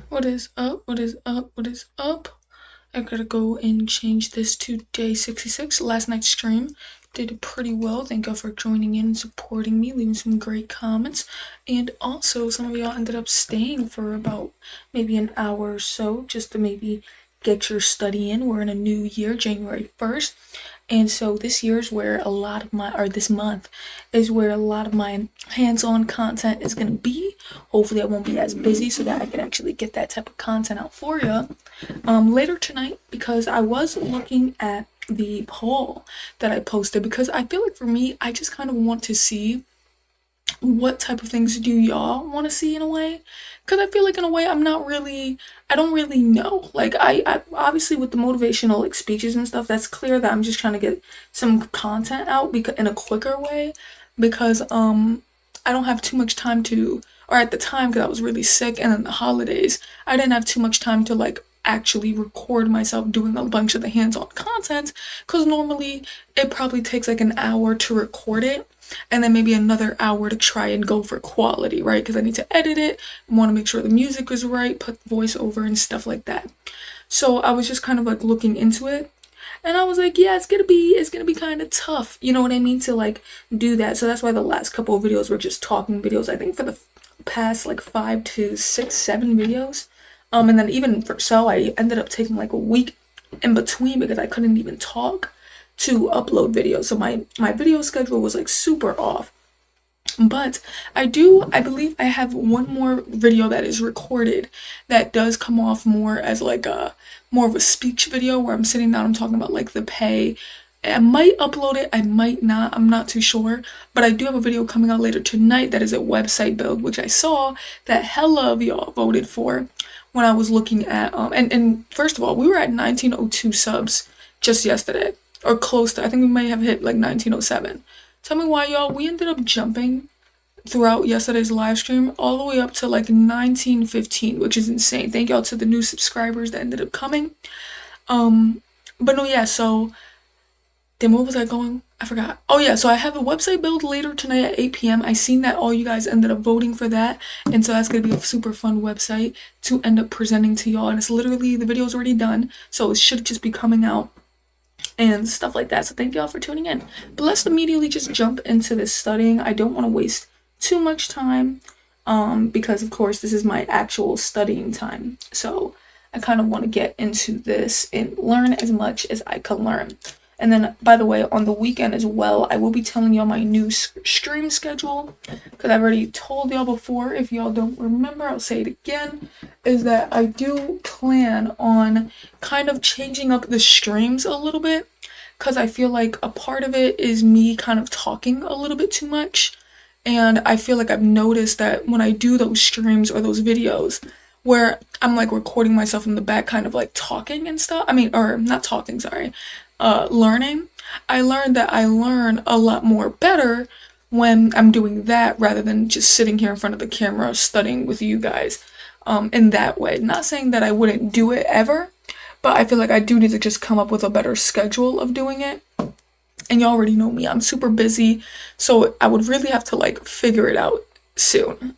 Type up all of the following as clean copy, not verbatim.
What is up? What is up? What is up? I gotta go and change this to day 66. Last night's stream did pretty well. Thank y'all for joining in and supporting me, leaving some great comments. And also, some of y'all ended up staying for about maybe an hour or so just to maybe get your study in. We're in a new year, January 1st. And so this year is where a lot of my, or this month is where a lot of my hands-on content is gonna be. Hopefully I won't be as busy so that I can actually get that type of content out for you later tonight, because I was looking at the poll that I posted, because I feel like for me, I just kind of want to see what type of things do y'all want to see in a way, because I feel like in a way I don't really know. Like I obviously with the motivational like speeches and stuff, that's clear that I'm just trying to get some content out because in a quicker way, because I don't have too much time to, or at the time because I was really sick and then the holidays, I didn't have too much time to like actually record myself doing a bunch of the hands-on content, because normally it probably takes like an hour to record it and then maybe another hour to try and go for quality, right? Because I need to edit it, want to make sure the music is right, put voiceover and stuff like that. So I was just kind of like looking into it, and I was like, yeah, it's gonna be kind of tough, you know what I mean, to like do that. So that's why the last couple of videos were just talking videos. I think for the past like 5 to 6, 7 videos, and then even for so I ended up taking like a week in between because I couldn't even talk to upload videos. So my video schedule was like super off. But I believe I have one more video that is recorded that does come off more as like a more of a speech video where I'm sitting down, I'm talking about like the pay. I might upload it, I might not, I'm not too sure. But I do have a video coming out later tonight that is a website build, which I saw that hella of y'all voted for when I was looking at and first of all, we were at 1902 subs just yesterday. Or close to, I think we might have hit like 1907. Tell me why, y'all. We ended up jumping throughout yesterday's live stream all the way up to like 1915, which is insane. Thank y'all to the new subscribers that ended up coming. But no, yeah, so then what was I going? I forgot. Oh yeah, so I have a website build later tonight at 8 p.m. I seen that all you guys ended up voting for that, and so that's gonna be a super fun website to end up presenting to y'all. And it's literally, the video's already done, so it should just be coming out and stuff like that. So thank y'all for tuning in. But let's immediately just jump into this studying. I don't want to waste too much time because of course this is my actual studying time. So I kind of want to get into this and learn as much as I can learn. And then, by the way, on the weekend as well, I will be telling y'all my new stream schedule, because I've already told y'all before. If y'all don't remember, I'll say it again, is that I do plan on kind of changing up the streams a little bit, because I feel like a part of it is me kind of talking a little bit too much. And I feel like I've noticed that when I do those streams or those videos where I'm like recording myself in the back kind of like talking and stuff, I mean, or not talking, sorry, learning, I learned that I learn a lot more better when I'm doing that rather than just sitting here in front of the camera studying with you guys in that way. Not saying that I wouldn't do it ever, but I feel like I do need to just come up with a better schedule of doing it. And y'all already know me, I'm super busy, so I would really have to like figure it out soon.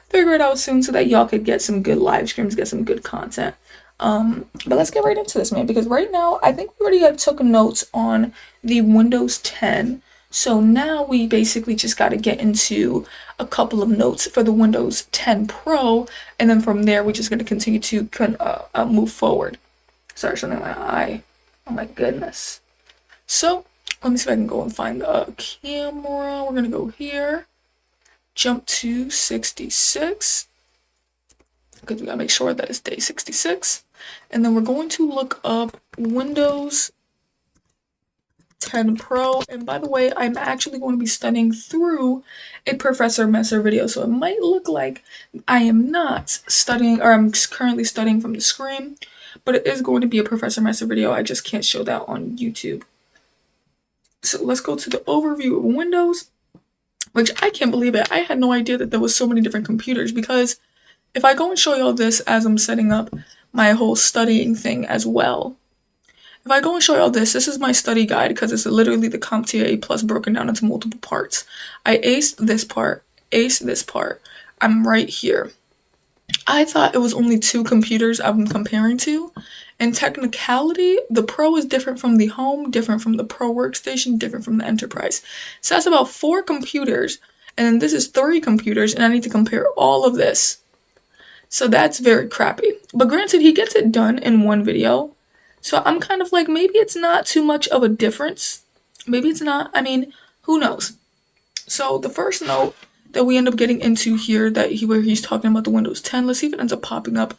Figure it out soon so that y'all could get some good live streams, get some good content. But let's get right into this, man, because right now I think we already took notes on the Windows 10. So now we basically just got to get into a couple of notes for the Windows 10 Pro, and then from there we're just going to continue to move forward. Sorry, something in my eye. Oh my goodness. So let me see if I can go and find the camera. We're going to go here, jump to 66, because we got to make sure that it's day 66. And then we're going to look up Windows 10 Pro. And by the way, I'm actually going to be studying through a Professor Messer video. So it might look like I am not studying, or I'm currently studying from the screen, but it is going to be a Professor Messer video. I just can't show that on YouTube. So let's go to the overview of Windows, which I can't believe it. I had no idea that there was so many different computers, because if I go and show y'all this as I'm setting up my whole studying thing as well. If I go and show y'all this is my study guide, because it's literally the CompTIA A plus broken down into multiple parts. I aced this part, I'm right here. I thought it was only two computers I'm comparing to. In technicality, the Pro is different from the Home, different from the Pro Workstation, different from the Enterprise. So that's about 4 computers, and then this is 3 computers, and I need to compare all of this. So that's very crappy. But granted, he gets it done in one video. So I'm kind of like, maybe it's not too much of a difference. Maybe it's not. I mean, who knows? So the first note that we end up getting into here, where he's talking about the Windows 10, let's see if it ends up popping up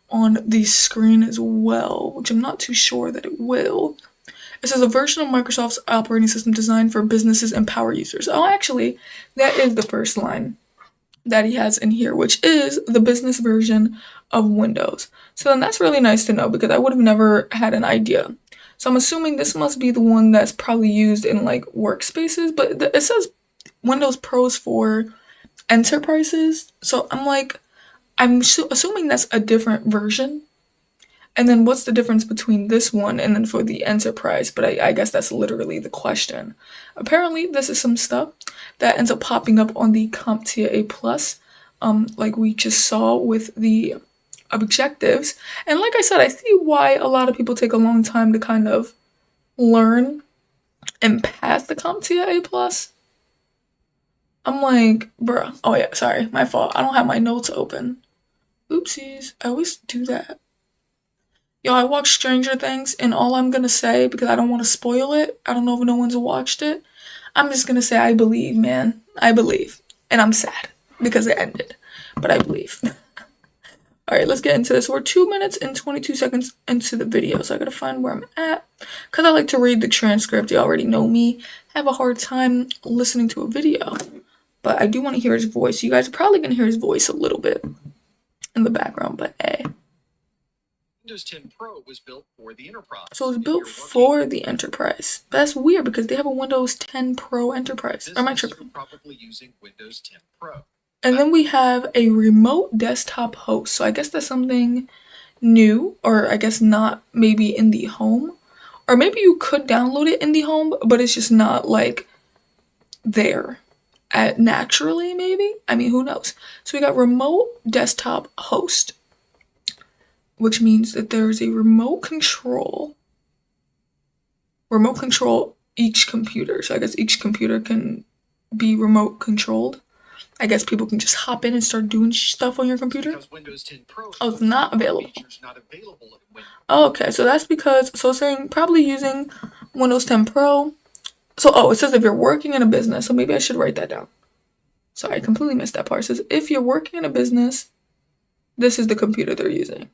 on the screen as well, which I'm not too sure that it will. It says a version of Microsoft's operating system designed for businesses and power users. Oh, actually, that is the first line that he has in here, which is the business version of Windows. So then that's really nice to know because I would have never had an idea. So I'm assuming this must be the one that's probably used in like workspaces, but it says Windows Pros for enterprises. So I'm assuming that's a different version. And then what's the difference between this one and then for the enterprise? But I guess that's literally the question. Apparently, this is some stuff that ends up popping up on the CompTIA A+, like we just saw with the objectives. And like I said, I see why a lot of people take a long time to kind of learn and pass the CompTIA A+. I'm like, bruh. Oh yeah, sorry, my fault. I don't have my notes open. Oopsies. I always do that. Yo, I watched Stranger Things, and all I'm gonna say, because I don't want to spoil it, I don't know if no one's watched it, I'm just gonna say I believe, man. I believe. And I'm sad, because it ended. But I believe. Alright, let's get into this. We're 2 minutes and 22 seconds into the video, so I gotta find where I'm at. Because I like to read the transcript, you already know me. I have a hard time listening to a video. But I do want to hear his voice. You guys are probably gonna hear his voice a little bit in the background, but hey. Windows 10 Pro was built for the enterprise. So it's built for the enterprise. That's weird because they have a Windows 10 Pro enterprise. Or am I tripping? Probably using Windows 10 Pro. And then we have a remote desktop host. So I guess that's something new, or I guess not maybe in the home. Or maybe you could download it in the home, but it's just not like there naturally, maybe? I mean, who knows? So we got remote desktop host, which means that there's a remote control each computer. So I guess each computer can be remote controlled. I guess people can just hop in and start doing stuff on your computer. Because Windows 10 Pro it's not available. Not available in Windows. Okay, so that's because, so it's saying probably using Windows 10 Pro. So, it says if you're working in a business, so maybe I should write that down. Sorry, I completely missed that part. It says if you're working in a business, this is the computer they're using.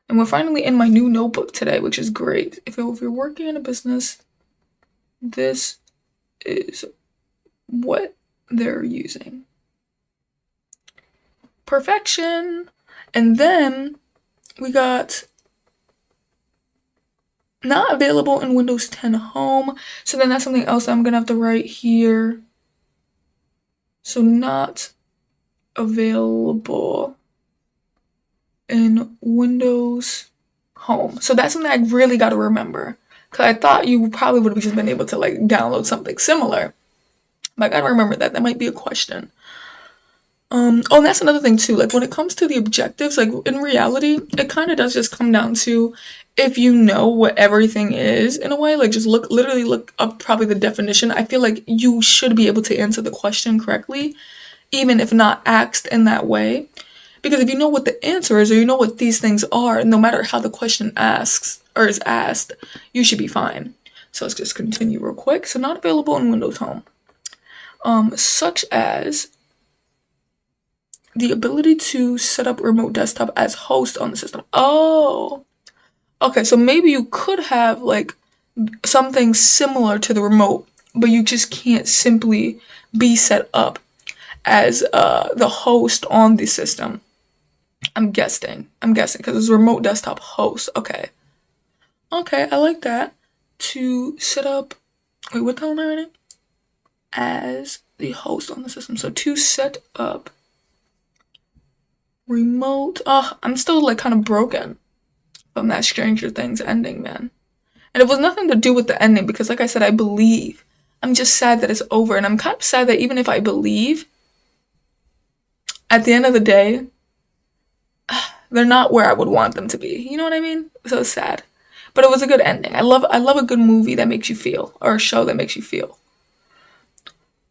And we're finally in my new notebook today, which is great. If you're working in a business, this is what they're using. Perfection. And then we got not available in Windows 10 Home. So then that's something else I'm gonna have to write here. So not available in Windows Home. So that's something I really got to remember. Because I thought you probably would have just been able to like download something similar. But I gotta remember that. That might be a question. And that's another thing too. Like when it comes to the objectives, like in reality, it kind of does just come down to if you know what everything is in a way, like just literally look up probably the definition. I feel like you should be able to answer the question correctly, even if not asked in that way. Because if you know what the answer is, or you know what these things are, no matter how the question is asked, you should be fine. So let's just continue real quick. So not available in Windows Home. Such as the ability to set up remote desktop as host on the system. Oh, okay. So maybe you could have like something similar to the remote, but you just can't simply be set up as the host on the system. I'm guessing because it's remote desktop host. Okay, I like that. To set up, wait, what time am I writing? As the host on the system. So to set up remote. I'm still like kind of broken from that Stranger Things ending, man. And it was nothing to do with the ending because, like I said, I believe. I'm just sad that it's over, and I'm kind of sad that even if I believe, at the end of the day, they're not where I would want them to be. You know what I mean? So it's sad. But it was a good ending. I love a good movie that makes you feel, or a show that makes you feel.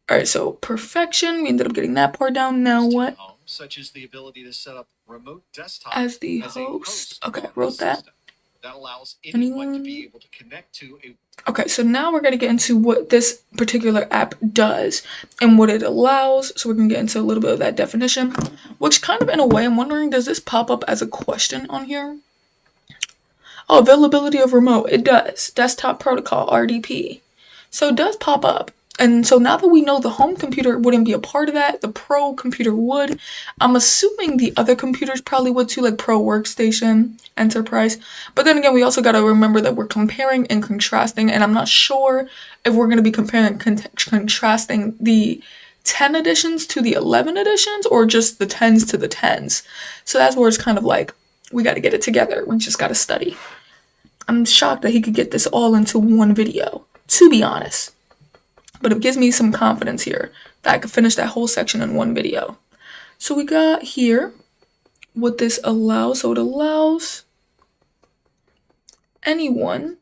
Alright, so perfection. We ended up getting that part down. Now what? Such as the ability to set up remote desktop As the as a host. Okay, I on the wrote that. system. That allows anyone to be Anyone? able to connect to a Okay, so now we're gonna get into what this particular app does and what it allows. So we're gonna get into a little bit of that definition, which kind of in a way, I'm wondering, does this pop up as a question on here? Oh, availability of remote. It does. Desktop protocol, RDP. So it does pop up. And so now that we know the home computer wouldn't be a part of that, the pro computer would. I'm assuming the other computers probably would too, like pro workstation, enterprise. But then again, we also got to remember that we're comparing and contrasting, and I'm not sure if we're going to be comparing contrasting the 10 editions to the 11 editions or just the 10s to the 10s. So that's where it's kind of like, we got to get it together. We just got to study. I'm shocked that he could get this all into one video, to be honest. But it gives me some confidence here that I could finish that whole section in one video. So we got here what this allows. So it allows anyone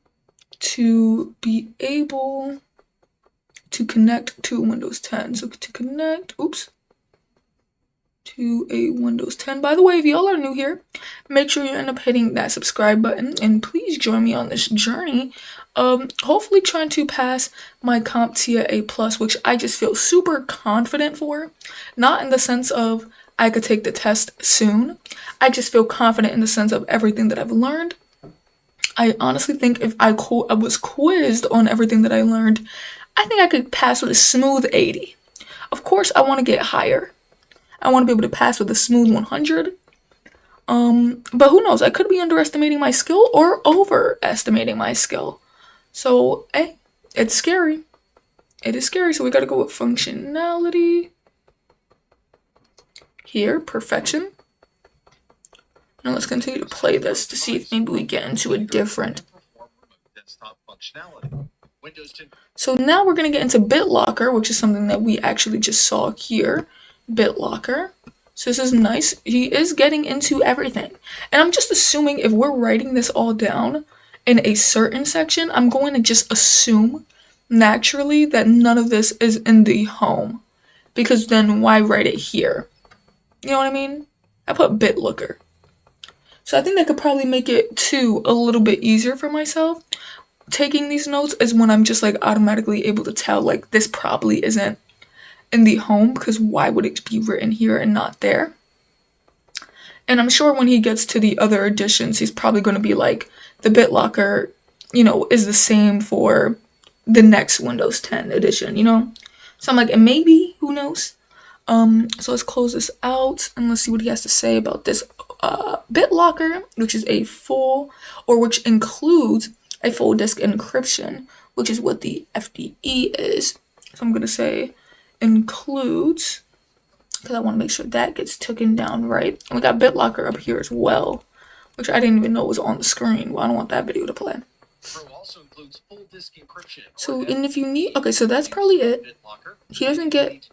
to be able to connect to Windows 10. So to connect, to a Windows 10. By the way, if y'all are new here, make sure you end up hitting that subscribe button and please join me on this journey. Hopefully trying to pass my CompTIA A+, which I just feel super confident for. Not in the sense of I could take the test soon. I just feel confident in the sense of everything that I've learned. I honestly think if I was quizzed on everything that I learned, I think I could pass with a smooth 80. Of course, I want to get higher. I want to be able to pass with a smooth 100. But who knows? I could be underestimating my skill or overestimating my skill. So, hey, it's scary. It is scary. So we gotta go with functionality. Here, perfection. Now let's continue to play this to see if maybe we get into a different. So now we're gonna get into BitLocker, which is something that we actually just saw here. BitLocker. So this is nice. He is getting into everything. And I'm just assuming if we're writing this all down in a certain section, I'm going to just assume naturally that none of this is in the home. Because then why write it here? You know what I mean? I put BitLocker. So I think that could probably make it too a little bit easier for myself. Taking these notes is when I'm just like automatically able to tell like this probably isn't in the home, because why would it be written here and not there? And I'm sure when he gets to the other editions, he's probably going to be like, the BitLocker, is the same for the next Windows 10 edition, So I'm like, and maybe, who knows? So let's close this out and let's see what he has to say about this BitLocker, which is which includes a full disk encryption, which is what the FDE is. So I'm going to say includes, because I want to make sure that gets taken down right. And we got BitLocker up here as well, which I didn't even know was on the screen. Well, I don't want that video to play. also includes full disk encryption. So, and if you need, okay, so that's probably it. He doesn't get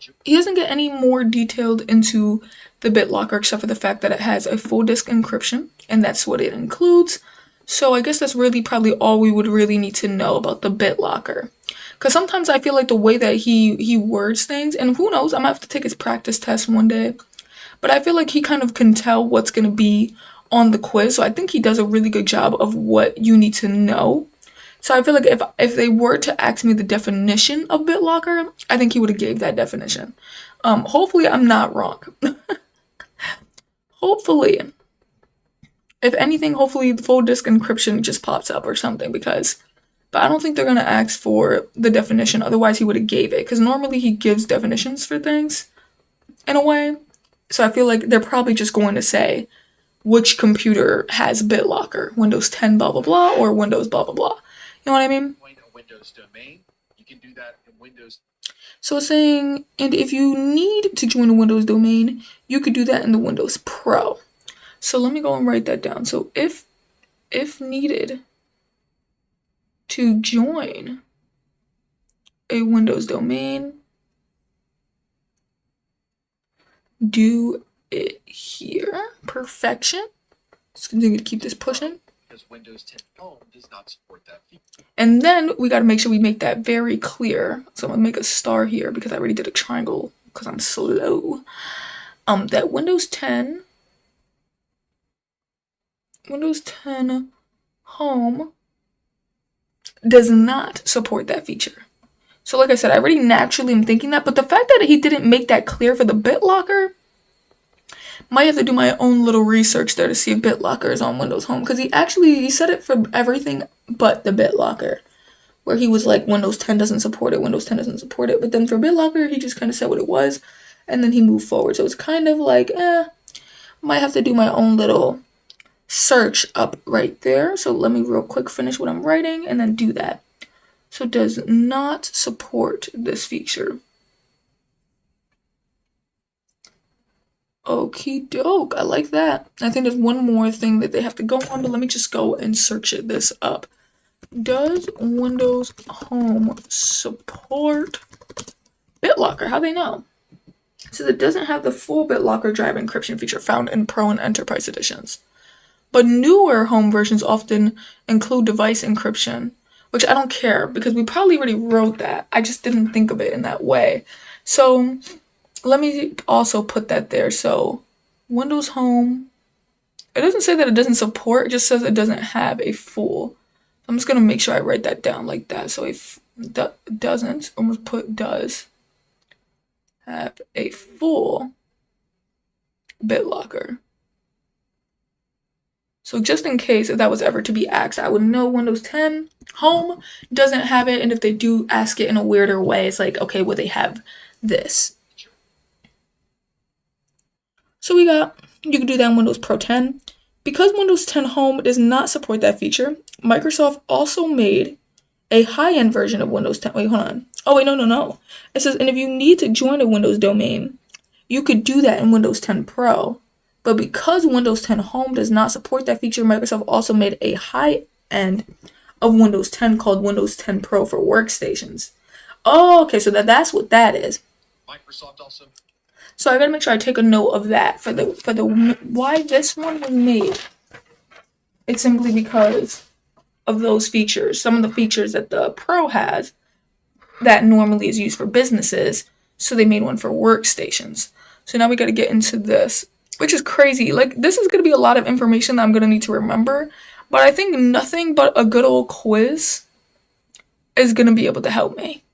any more detailed into the BitLocker except for the fact that it has a full disk encryption, and that's what it includes. So I guess that's really probably all we would really need to know about the BitLocker. Because sometimes I feel like the way that he words things, and who knows, I might have to take his practice test one day, but I feel like he kind of can tell what's going to be on the quiz, so I think he does a really good job of what you need to know. So I feel like if they were to ask me the definition of BitLocker, I think he would have gave that definition. Hopefully I'm not wrong. Hopefully. If anything, hopefully the full disk encryption just pops up or something, but I don't think they're going to ask for the definition, otherwise he would have gave it, because normally he gives definitions for things, in a way. So I feel like they're probably just going to say, which computer has BitLocker? Windows 10 blah blah blah, or Windows blah blah blah. You know what I mean? Windows domain. You can do that in Windows. So it's saying, and if you need to join a Windows domain, you could do that in the Windows Pro. So let me go and write that down. So if needed to join a Windows domain, do it here. Perfection. Let's continue to keep this pushing. Because Windows 10 Home does not support that feature. And then we got to make sure we make that very clear. So I'm going to make a star here because I already did a triangle because I'm slow. That Windows 10 Home does not support that feature. So like I said, I already naturally am thinking that, but the fact that he didn't make that clear for the BitLocker, might have to do my own little research there to see if BitLocker is on Windows Home, because he said it for everything but the BitLocker, where he was like, Windows 10 doesn't support it, Windows 10 doesn't support it, but then for BitLocker, he just kind of said what it was, and then he moved forward. So it's kind of like, might have to do my own little search up right there. So let me real quick finish what I'm writing and then do that. So does not support this feature. Okie doke, I like that. I think there's one more thing that they have to go on, but let me just go and search this up. Does Windows Home support BitLocker? How they know? It says it doesn't have the full BitLocker drive encryption feature found in Pro and Enterprise editions. But newer home versions often include device encryption, which I don't care because we probably already wrote that. I just didn't think of it in that way. So let me also put that there. So Windows Home, it doesn't say that it doesn't support, it just says it doesn't have a full. I'm just going to make sure I write that down like that. So if doesn't, I'm going to put does have a full BitLocker. So just in case if that was ever to be asked, I would know Windows 10 Home doesn't have it. And if they do ask it in a weirder way, it's like, okay, well, they have this. So you can do that in Windows Pro 10. Because Windows 10 Home does not support that feature, Microsoft also made a high-end version of Windows 10. Wait, hold on. Oh, wait, no. It says, and if you need to join a Windows domain, you could do that in Windows 10 Pro. But because Windows 10 Home does not support that feature, Microsoft also made a high-end of Windows 10 called Windows 10 Pro for workstations. Oh, okay, so that's what that is. Microsoft also. So I gotta make sure I take a note of that for the why this one was made. It's simply because of those features. Some of the features that the Pro has that normally is used for businesses, so they made one for workstations. So now we gotta get into this, which is crazy. Like, this is gonna be a lot of information that I'm gonna need to remember, but I think nothing but a good old quiz is gonna be able to help me.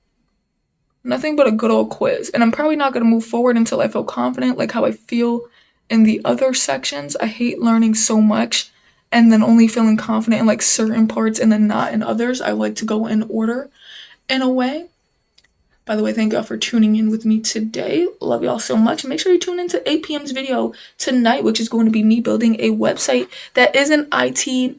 Nothing but a good old quiz. And I'm probably not going to move forward until I feel confident, like how I feel in the other sections. I hate learning so much and then only feeling confident in like certain parts and then not in others. I like to go in order in a way. By the way, thank y'all for tuning in with me today. Love y'all so much. Make sure you tune into 8 p.m.'s video tonight, which is going to be me building a website that is an IT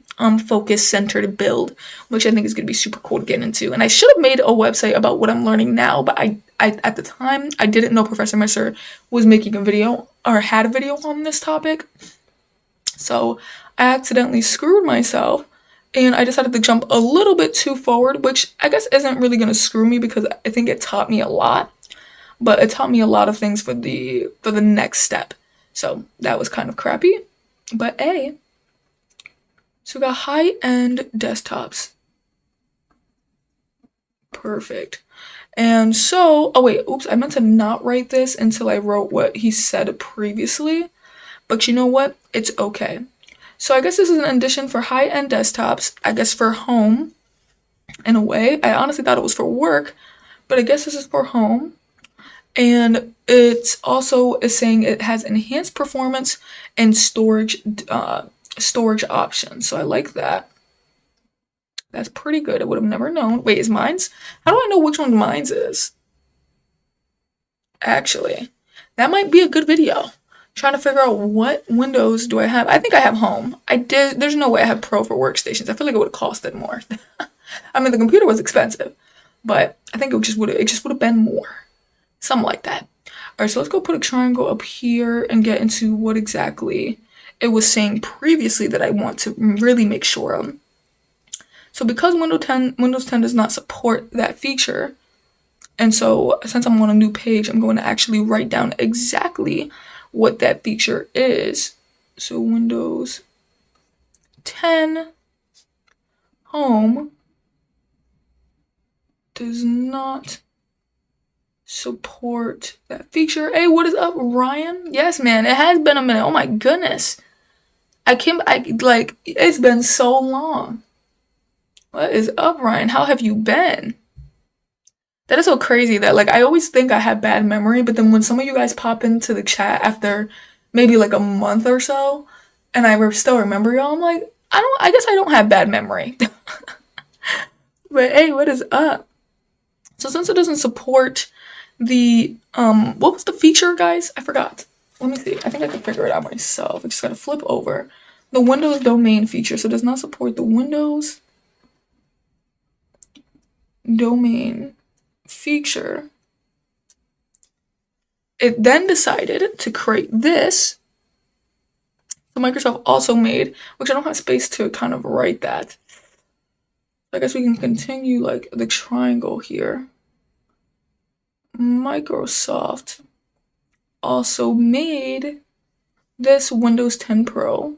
focus centered build, which I think is going to be super cool to get into. And I should have made a website about what I'm learning now, but I at the time I didn't know Professor Messer was making a video or had a video on this topic. So I accidentally screwed myself. And I decided to jump a little bit too forward, which I guess isn't really going to screw me because I think it taught me a lot. But it taught me a lot of things for the next step. So that was kind of crappy. But so we got high-end desktops. Perfect. And so, oh wait, oops, I meant to not write this until I wrote what he said previously. But you know what? It's okay. So I guess this is an addition for high-end desktops, I guess for home, in a way. I honestly thought it was for work, but I guess this is for home. And it's also is saying it has enhanced performance and storage options. So I like that. That's pretty good. I would have never known. Wait, is mine's? How do I know which one mine's is? Actually, that might be a good video. Trying to figure out what Windows do I have. I think I have home. There's no way I have Pro for workstations. I feel like it would have costed more. I mean, the computer was expensive, but I think it just would have been more. Something like that. All right, so let's go put a triangle up here and get into what exactly it was saying previously that I want to really make sure of. So because Windows 10 does not support that feature, and so since I'm on a new page, I'm going to actually write down exactly what that feature is. So Windows 10 Home does not support that feature. Hey, what is up, Ryan? Yes, man, it has been a minute. Oh my goodness. It's been so long. What is up, Ryan? How have you been? That is so crazy that like I always think I have bad memory, but then when some of you guys pop into the chat after maybe like a month or so, and still remember y'all, I'm like, I guess I don't have bad memory. But hey, what is up? So since it doesn't support the what was the feature, guys? I forgot. Let me see. I think I can figure it out myself. I just gotta flip over. The Windows domain feature. So it does not support the Windows domain feature. It then decided to create this. So Microsoft also made, which I don't have space to kind of write that. I guess we can continue like the triangle here. Microsoft also made this Windows 10 Pro.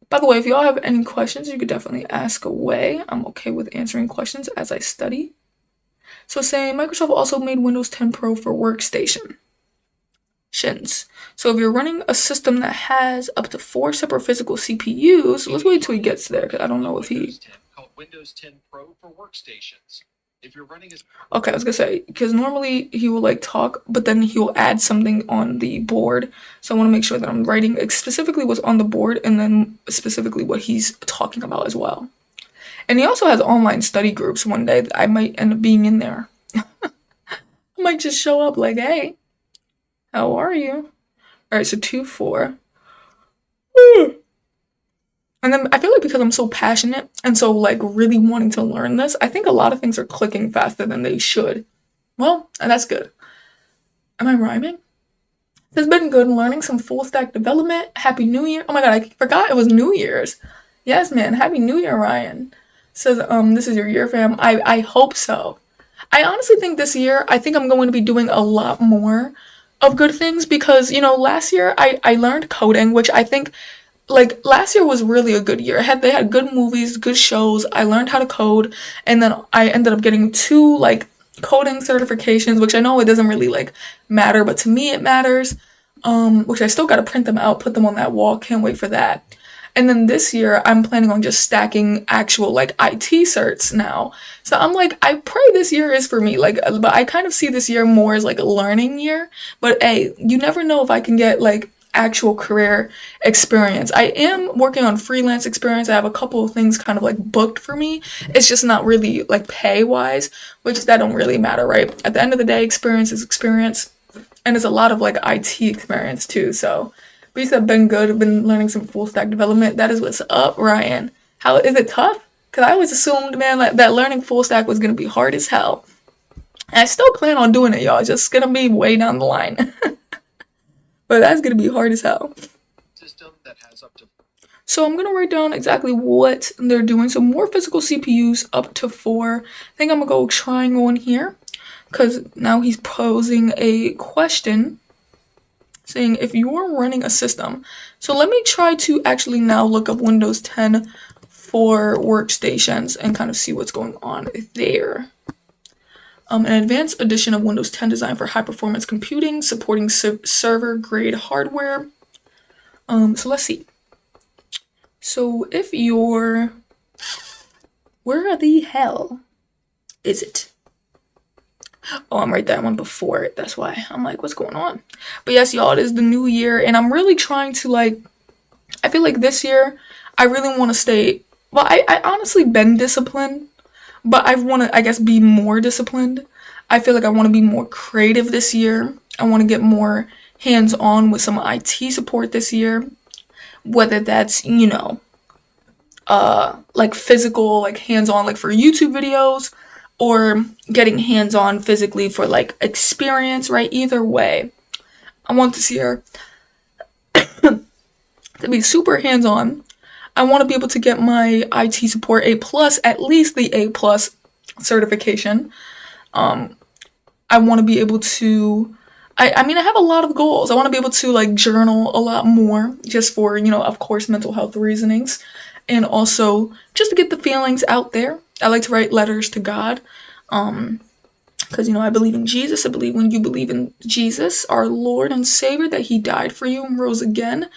By the way, if y'all have any questions, you could definitely ask away. I'm okay with answering questions as I study. So saying Microsoft also made Windows 10 Pro for workstation. So if you're running a system that has up to 4 separate physical CPUs, let's wait till he gets there because I don't know if he. Windows 10 Pro for workstations. If you're running Okay, I was gonna say because normally he will like talk, but then he will add something on the board. So I want to make sure that I'm writing specifically what's on the board and then specifically what he's talking about as well. And he also has online study groups. One day that I might end up being in there. I might just show up like, hey, how are you? All right, so 2-4. And then I feel like because I'm so passionate and so like really wanting to learn this, I think a lot of things are clicking faster than they should. Well, and that's good. Am I rhyming? It's been good learning some full stack development. Happy New Year. Oh my god, I forgot it was New Year's. Yes, man. Happy New Year, Ryan. Says, this is your year, fam. I hope so. I honestly think this year, I think I'm going to be doing a lot more of good things because, last year I learned coding, which I think like last year was really a good year. They had good movies, good shows. I learned how to code, and then I ended up getting 2 like coding certifications, which I know it doesn't really like matter, but to me it matters. Which I still gotta print them out, put them on that wall. Can't wait for that. And then this year I'm planning on just stacking actual like IT certs now. So I'm like, I pray this year is for me. Like, but I kind of see this year more as like a learning year. But hey, you never know if I can get like actual career experience. I am working on freelance experience. I have a couple of things kind of like booked for me. It's just not really like pay wise, which that don't really matter, right? At the end of the day, experience is experience. And it's a lot of like IT experience too. So these have been good. I've been learning some full stack development. That is what's up, Ryan. How is it tough? Because I always assumed, man, that learning full stack was going to be hard as hell. And I still plan on doing it, y'all. It's just going to be way down the line. But that's going to be hard as hell. system that has up to. So I'm going to write down exactly what they're doing. So more physical CPUs up to 4. I think I'm going to go triangle in here. Because now he's posing a question saying if you're running a system. So let me try to actually now look up Windows 10 for workstations and kind of see what's going on there. An advanced edition of Windows 10 designed for high performance computing, supporting server grade hardware. So let's see. So if you're, where the hell is it? Oh, I'm right that one before it. That's why I'm like, what's going on? But yes, y'all, it is the new year, and I'm really trying to like. I feel like this year, I really want to stay. Well, I honestly been disciplined, but I want to, I guess, be more disciplined. I feel like I want to be more creative this year. I want to get more hands-on with some IT support this year, whether that's like physical, like hands-on, like for YouTube videos. Or getting hands-on physically for like experience, right? Either way, I want this year to be super hands-on. I want to be able to get my IT support A+, at least the A+ certification. I want to be able to, I mean, I have a lot of goals. I want to be able to like journal a lot more just for, of course, mental health reasonings, and also just to get the feelings out there. I like to write letters to God. Because, I believe in Jesus. I believe when you believe in Jesus, our Lord and Savior, that he died for you and rose again,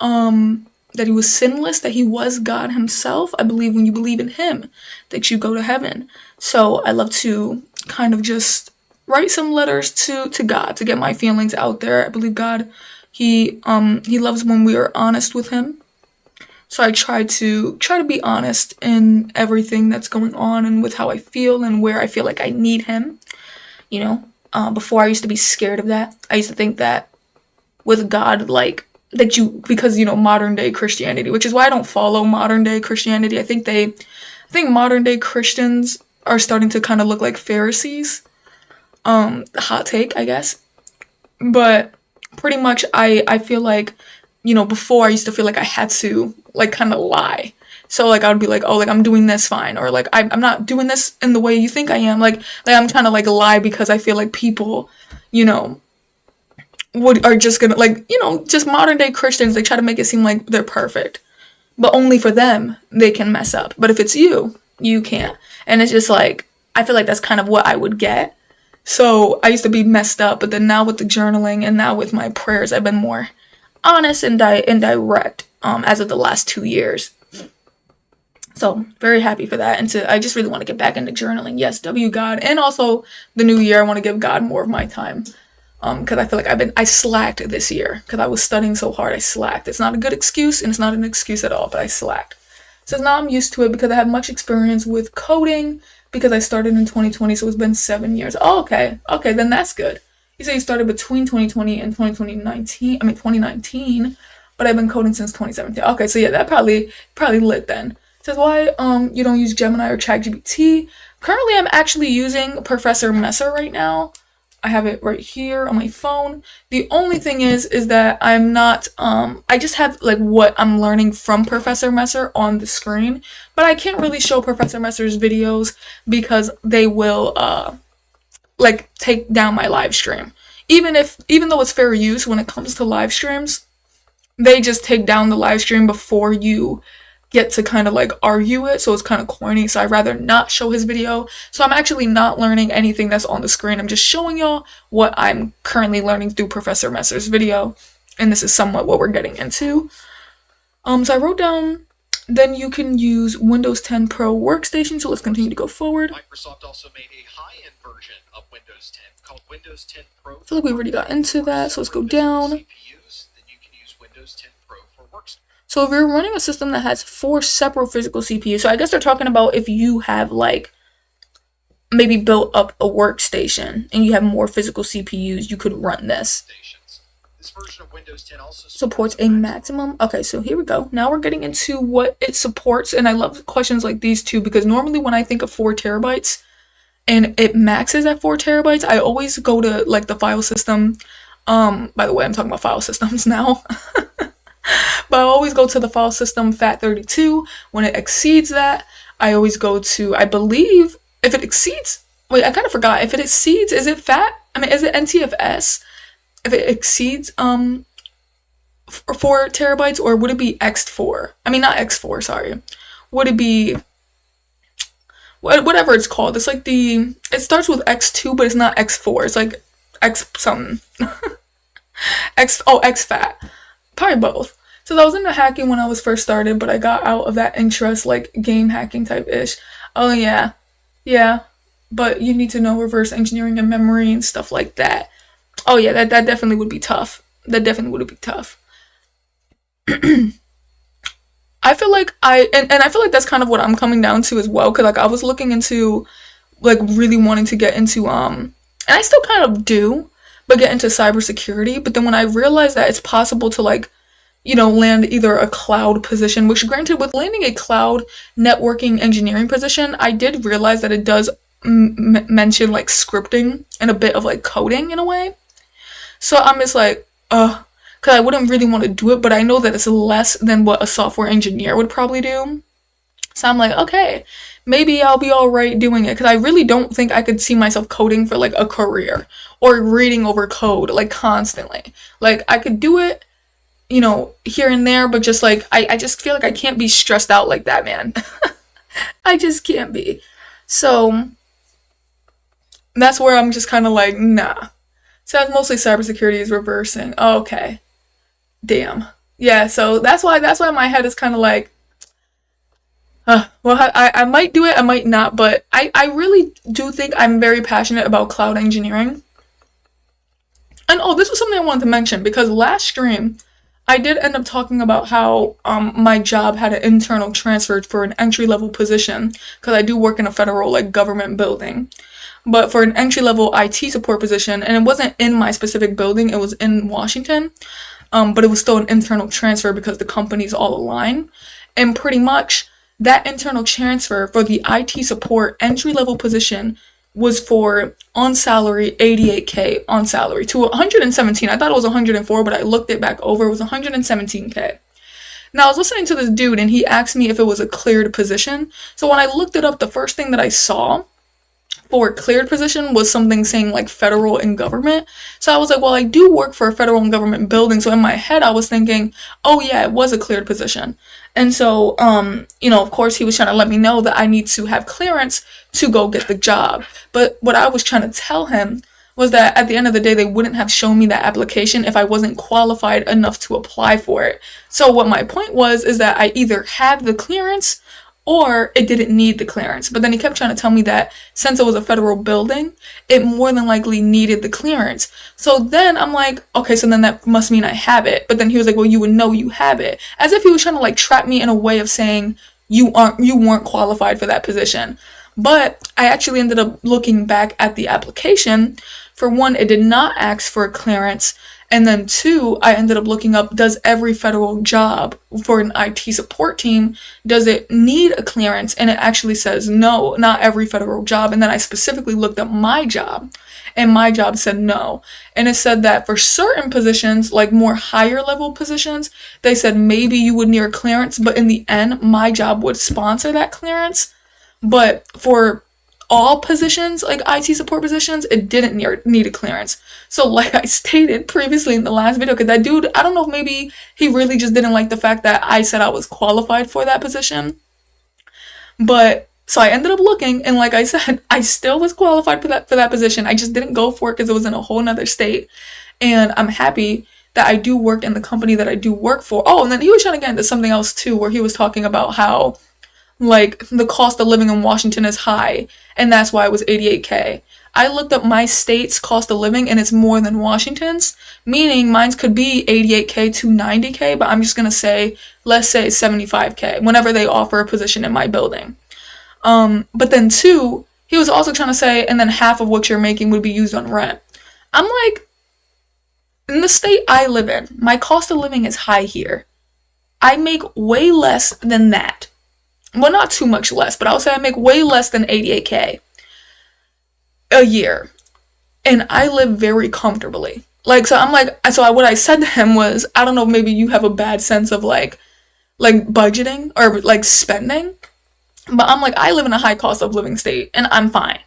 that he was sinless, that he was God himself. I believe when you believe in him, that you go to heaven. So I love to kind of just write some letters to God to get my feelings out there. I believe God, he loves when we are honest with him. So I try to be honest in everything that's going on and with how I feel and where I feel like I need him. Before I used to be scared of that. I used to think that with God, like because modern day Christianity, which is why I don't follow modern day Christianity. I think modern day Christians are starting to kind of look like Pharisees. Hot take, I guess. But pretty much I feel like, before I used to feel like I had to like kind of lie. So like I would be like, oh, like I'm doing this fine, or like I'm not doing this in the way you think I am. Like I'm trying to like lie because I feel like people, are just gonna like, just modern day Christians. They try to make it seem like they're perfect, but only for them they can mess up. But if it's you, you can't. And it's just like I feel like that's kind of what I would get. So I used to be messed up, but then now with the journaling and now with my prayers, I've been more honest and direct. As of the last 2 years. So very happy for that, and I just really want to get back into journaling. Yes, W God, and also the new year I want to give God more of my time. Because I feel like I slacked this year because I was studying so hard. I slacked. It's not a good excuse, and it's not an excuse at all, but I slacked. So now I'm used to it because I have much experience with coding because I started in 2020, so it's been 7 years. Oh, okay, then that's good. You say you started between 2020 and 2019, but I've been coding since 2017. Okay, so yeah, that probably lit then. It says why you don't use Gemini or ChatGPT. Currently, I'm actually using Professor Messer right now. I have it right here on my phone. The only thing is that I'm not, I just have like what I'm learning from Professor Messer on the screen, but I can't really show Professor Messer's videos because they will, like take down my live stream. Even though it's fair use when it comes to live streams, they just take down the live stream before you get to kind of like argue it, so it's kind of corny, so I'd rather not show his video. So I'm actually not learning anything that's on the screen. I'm just showing y'all what I'm currently learning through Professor Messer's video, and this is somewhat what we're getting into. So I wrote down, then you can use Windows 10 Pro workstation, so let's continue to go forward. Microsoft also made a high-end version of Windows 10 called Windows 10 Pro. I feel like we already got into that, so let's go down. CPUs, then you can use Windows 10 Pro for workstation. So if you're running a system that has 4 separate physical CPUs, so I guess they're talking about if you have like maybe built up a workstation and you have more physical CPUs, you could run this. This version of Windows 10 also supports a maximum. Okay, so here we go. Now we're getting into what it supports, and I love questions like these too because normally when I think of 4 terabytes and it maxes at 4 terabytes, I always go to like the file system. By the way, I'm talking about file systems now. But I always go to the file system FAT32. When it exceeds that, I always go to, I believe, if it exceeds, wait, I kind of forgot. If it exceeds, is it FAT? I mean, is it NTFS? If it exceeds 4 terabytes, or would it be X4? I mean, not X4, sorry. Would it be, whatever it's called. It's like it starts with X2, but it's not X4. It's like X something. XFAT. Probably both. So I was into hacking when I was first started, but I got out of that interest, like game hacking type-ish. Oh yeah. Yeah. But you need to know reverse engineering and memory and stuff like that. Oh yeah, that definitely would be tough. That definitely would be tough. I feel like I feel like that's kind of what I'm coming down to as well, because like I was looking into like really wanting to get into and I still kind of do, but get into cybersecurity. But then when I realized that it's possible to like, land either a cloud position, which granted with landing a cloud networking engineering position, I did realize that it does mention like scripting and a bit of like coding in a way. So I'm just like, because I wouldn't really want to do it, but I know that it's less than what a software engineer would probably do. So I'm like, okay, maybe I'll be all right doing it, because I really don't think I could see myself coding for like a career or reading over code like constantly. Like I could do it, here and there, but just like I just feel like I can't be stressed out like that, man. I just can't be. So that's where I'm just kind of like, nah. So that's mostly cybersecurity is reversing. Oh, okay, damn. Yeah, so that's why my head is kind of like, well, I might do it, I might not, but I really do think I'm very passionate about cloud engineering. And oh, this was something I wanted to mention because last stream, I did end up talking about how my job had an internal transfer for an entry level position because I do work in a federal like government building, but for an entry level IT support position, and it wasn't in my specific building, it was in Washington, but it was still an internal transfer because the companies all align. And pretty much that internal transfer for the IT support entry level position was for on salary 88K on salary to 117. I thought it was 104, but I looked it back over. It was 117K. Now I was listening to this dude and he asked me if it was a cleared position. So when I looked it up, the first thing that I saw for cleared position was something saying like federal and government. So I was like, well, I do work for a federal and government building. So in my head, I was thinking, oh yeah, it was a cleared position. And so, of course, he was trying to let me know that I need to have clearance to go get the job. But what I was trying to tell him was that at the end of the day, they wouldn't have shown me that application if I wasn't qualified enough to apply for it. So what my point was is that I either had the clearance or it didn't need the clearance. But then he kept trying to tell me that since it was a federal building, it more than likely needed the clearance. So then I'm like, okay, so then that must mean I have it. But then he was like, well, you would know you have it. As if he was trying to like trap me in a way of saying you weren't qualified for that position. But I actually ended up looking back at the application. For one, it did not ask for a clearance. And then two, I ended up looking up, does every federal job for an IT support team, does it need a clearance? And it actually says no, not every federal job. And then I specifically looked up my job and my job said no. And it said that for certain positions, like more higher level positions, they said maybe you would need a clearance, but in the end, my job would sponsor that clearance. But for all positions, like IT support positions, it didn't need a clearance. So like I stated previously in the last video, because that dude, I don't know if maybe he really just didn't like the fact that I said I was qualified for that position. But so I ended up looking, and like I said, I still was qualified for that position. I just didn't go for it because it was in a whole nother state. And I'm happy that I do work in the company that I do work for. Oh, and then he was trying to get into something else too, where he was talking about how like the cost of living in Washington is high and that's why it was 88K. I looked up my state's cost of living and it's more than Washington's, meaning mine could be 88K to 90K, but I'm just going to say, let's say 75K whenever they offer a position in my building. But then two, he was also trying to say, and then half of what you're making would be used on rent. I'm like, in the state I live in, my cost of living is high here. I make way less than that. Well, not too much less, but I would say I make way less than 88K a year. And I live very comfortably. Like, so I'm like, so what I said to him was, I don't know, maybe you have a bad sense of like budgeting or like spending. But I'm like, I live in a high cost of living state and I'm fine.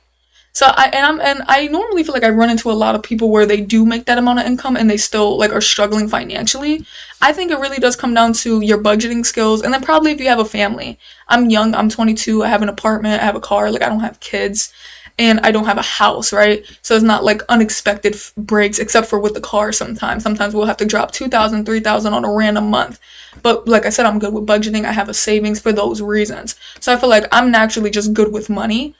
So I normally feel like I run into a lot of people where they do make that amount of income and they still like are struggling financially. I think it really does come down to your budgeting skills, and then probably if you have a family. I'm young, I'm 22, I have an apartment, I have a car, like I don't have kids, and I don't have a house, right? So it's not like unexpected breaks, except for with the car sometimes. Sometimes we'll have to drop 2,000, 3,000 on a random month. But like I said, I'm good with budgeting. I have a savings for those reasons. So I feel like I'm naturally just good with money.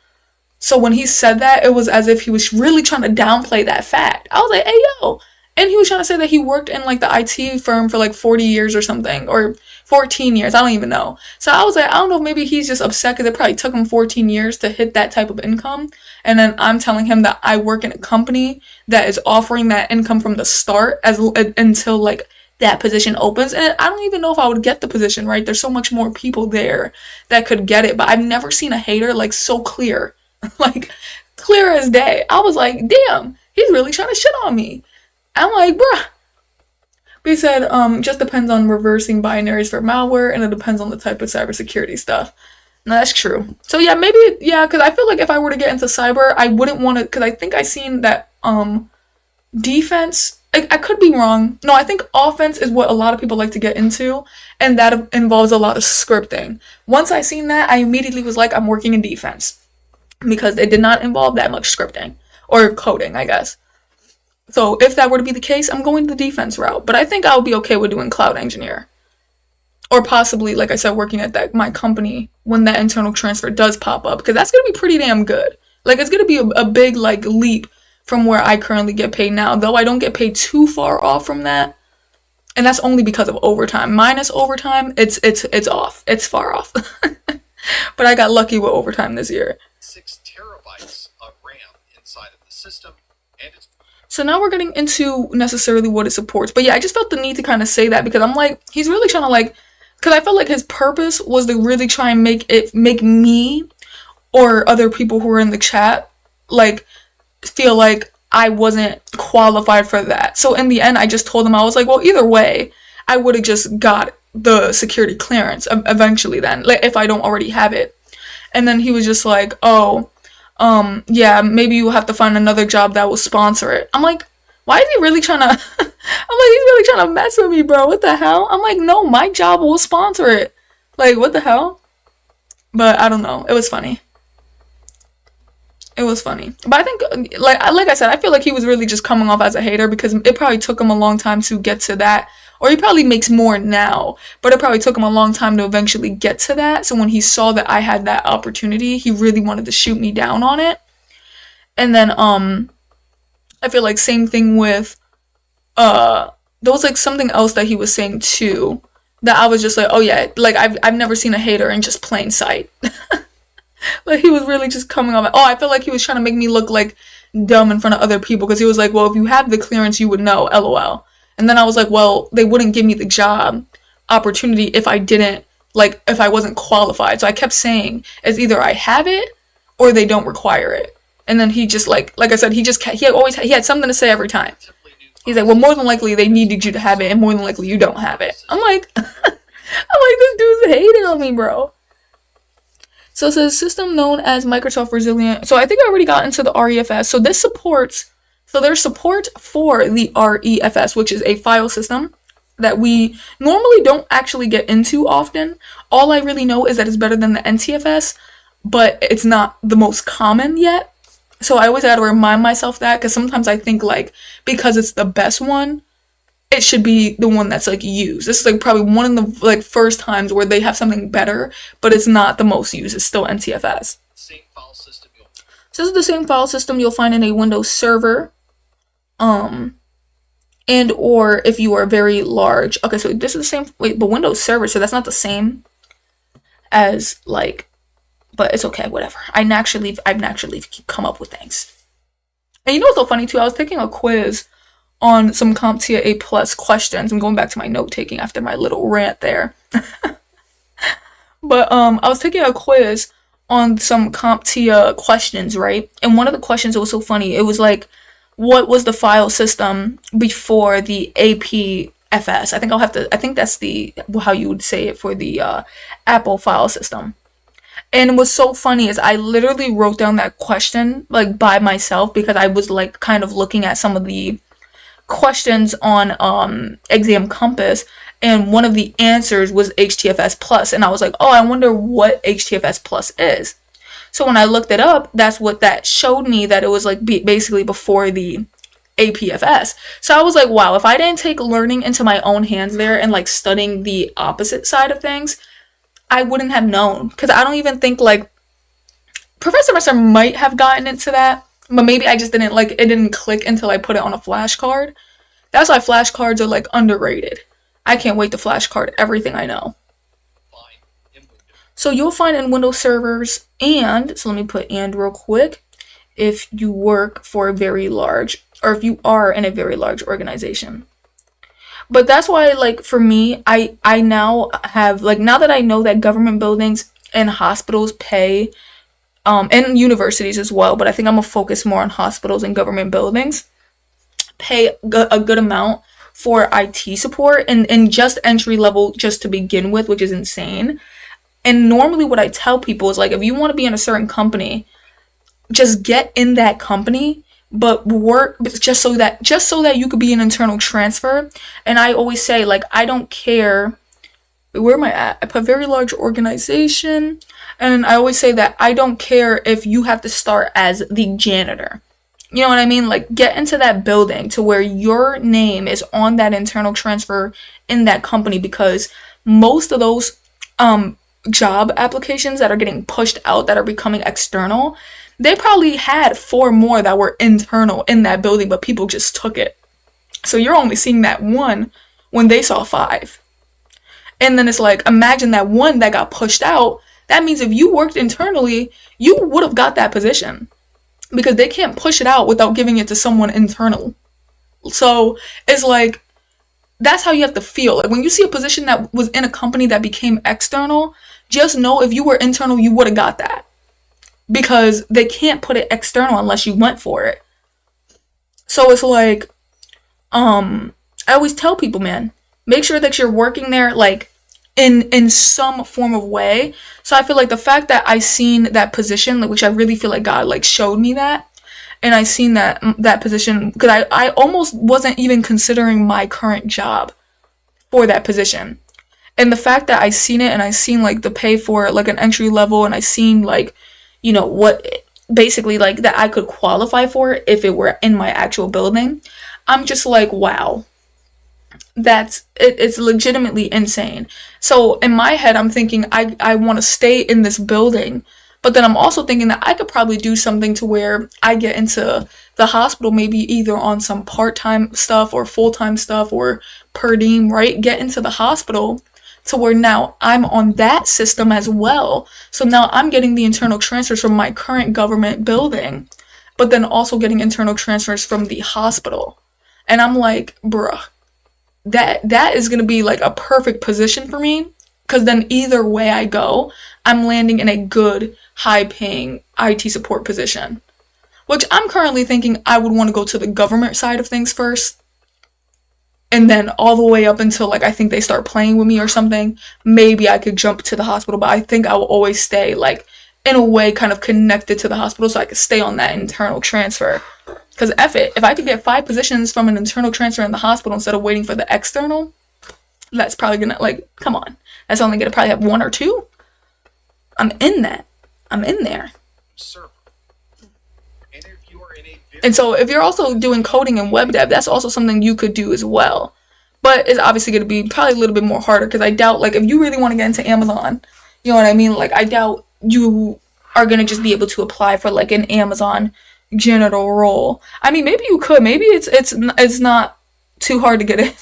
So when he said that, it was as if he was really trying to downplay that fact. I was like, hey, yo. And he was trying to say that he worked in like the IT firm for like 40 years or something, or 14 years. I don't even know. So I was like, I don't know if maybe he's just upset because it probably took him 14 years to hit that type of income. And then I'm telling him that I work in a company that is offering that income from the start until like that position opens. And I don't even know if I would get the position, right? There's so much more people there that could get it. But I've never seen a hater like so clear. Like, clear as day. I was like, damn, he's really trying to shit on me. I'm like, bruh. But he said, just depends on reversing binaries for malware, and it depends on the type of cybersecurity stuff. No, that's true. So yeah, maybe yeah, because I feel like if I were to get into cyber, I wouldn't want to. Because I think I seen that defense. I could be wrong. No, I think offense is what a lot of people like to get into, and that involves a lot of scripting. Once I seen that, I immediately was like, I'm working in defense because it did not involve that much scripting or coding, I guess. So if that were to be the case, I'm going the defense route. But I think I'll be okay with doing cloud engineer, or possibly, like I said, working at that my company when that internal transfer does pop up, because that's gonna be pretty damn good. Like it's gonna be a big like leap from where I currently get paid now. Though I don't get paid too far off from that, and that's only because of overtime. Minus overtime, it's off. It's far off. But I got lucky with overtime this year. 6 terabytes of RAM inside of the system, and it's So now we're getting into necessarily what it supports. But yeah, I just felt the need to kind of say that because I'm like, he's really trying to like, because I felt like his purpose was to really try and make me or other people who were in the chat like feel like I wasn't qualified for that. So in the end, I just told him, I was like, well, either way, I would have just got the security clearance eventually then, like if I don't already have it. And then he was just like, oh, yeah, maybe you have to find another job that will sponsor it. I'm like, why is he really trying to, I'm like, he's really trying to mess with me, bro. What the hell? I'm like, no, my job will sponsor it. Like, what the hell? But I don't know. It was funny. It was funny. But I think, like I said, I feel like he was really just coming off as a hater because it probably took him a long time to get to that. Or he probably makes more now, but it probably took him a long time to eventually get to that. So when he saw that I had that opportunity, he really wanted to shoot me down on it. And then, I feel like same thing with, there was like something else that he was saying too, that I was just like, oh yeah, like I've never seen a hater in just plain sight. Like he was really just coming off. Oh, I felt like he was trying to make me look like dumb in front of other people because he was like, well, if you have the clearance, you would know, lol. And then I was like, well, they wouldn't give me the job opportunity if I didn't, like, if I wasn't qualified. So I kept saying, it's either I have it or they don't require it. And then he just like I said, he had something to say every time. relatively new He's like, well, more than likely they needed you to have it, and more than likely you don't have it. I'm like, I'm like, this dude's hating on me, bro. So it says system known as Microsoft Resilient. So I think I already got into the REFS. So this supports, so there's support for the REFS, which is a file system that we normally don't actually get into often. All I really know is that it's better than the NTFS, but it's not the most common yet. So I always gotta remind myself that because sometimes I think like because it's the best one, it should be the one that's like used. This is like probably one of the like first times where they have something better, but it's not the most used. It's still NTFS. same file system you'll So this is the same file system you'll find in a Windows server, and or if you are very large. Okay, so this is the same. Wait, but Windows server, so that's not the same as like. But it's okay, whatever. I've naturally come up with things. And you know what's so funny too? I was taking a quiz on some CompTIA A plus questions. I'm going back to my note taking after my little rant there. But I was taking a quiz on some CompTIA questions, right? And one of the questions, it was so funny. It was like, what was the file system before the APFS? I think that's the how you would say it for the Apple file system. And what's so funny is I literally wrote down that question like by myself because I was like kind of looking at some of the questions on Exam Compass, and one of the answers was HTFS plus, and I was like, oh, I wonder what HTFS plus is. So when I looked it up, that's what that showed me, that it was like basically before the APFS. So I was like, wow, if I didn't take learning into my own hands there and like studying the opposite side of things, I wouldn't have known, because I don't even think like Professor Messer might have gotten into that, but maybe I just didn't like it didn't click until I put it on a flashcard. That's why flashcards are like underrated. I can't wait to flashcard everything I know. find in Windows. So you'll find in Windows servers, and so let me put and real quick, if you work for a very large, or if you are in a very large organization. But that's why, like, for me, I now have, like, now that I know that government buildings and hospitals pay, and universities as well, but I think I'm gonna focus more on hospitals and government buildings, pay a good amount for IT support and just entry level just to begin with, which is insane. And normally what I tell people is like, if you want to be in a certain company, just get in that company, but work just so that you could be an internal transfer. And I always say, like, I don't care where am I at? I put very large organization, and I always say that I don't care if you have to start as the janitor. You know what I mean? Like, get into that building to where your name is on that internal transfer in that company, because most of those um job applications that are getting pushed out that are becoming external, they probably had four more that were internal in that building, but people just took it. So you're only seeing that one when they saw five. And then it's like, imagine that one that got pushed out. That means if you worked internally, you would have got that position, because they can't push it out without giving it to someone internal. So it's like, that's how you have to feel. Like, when you see a position that was in a company that became external, just know if you were internal, you would have got that, because they can't put it external unless you went for it. So it's like, I always tell people, man, make sure that you're working there, like, in some form of way. So I feel like the fact that I seen that position, like, which I really feel like God like showed me that, and I seen that position, because I almost wasn't even considering my current job for that position. And the fact that I seen it, and I seen like the pay for it, like an entry level, and I seen like, what basically like that I could qualify for it if it were in my actual building. I'm just like, wow, it's legitimately insane. So in my head, I'm thinking I want to stay in this building, but then I'm also thinking that I could probably do something to where I get into the hospital, maybe either on some part-time stuff or full-time stuff or per diem, right? Get into the hospital to where now I'm on that system as well. So now I'm getting the internal transfers from my current government building, but then also getting internal transfers from the hospital. And I'm like, bruh, that is gonna be like a perfect position for me, because then either way I go, I'm landing in a good, high-paying IT support position. Which I'm currently thinking I would want to go to the government side of things first, and then all the way up until like I think they start playing with me or something. Maybe I could jump to the hospital, but I think I will always stay like in a way kind of connected to the hospital, so I could stay on that internal transfer. Because F it, if I could get 5 positions from an internal transfer in the hospital instead of waiting for the external, that's probably gonna, like, come on. That's only gonna probably have 1 or 2. I'm in that. I'm in there. server. And if you are in a very And so if you're also doing coding and web dev, that's also something you could do as well. But it's obviously going to be probably a little bit more harder, because I doubt, like, if you really want to get into Amazon, you know what I mean? Like, I doubt you are going to just be able to apply for, like, an Amazon janitor role. I mean, maybe you could. Maybe it's not too hard to get in.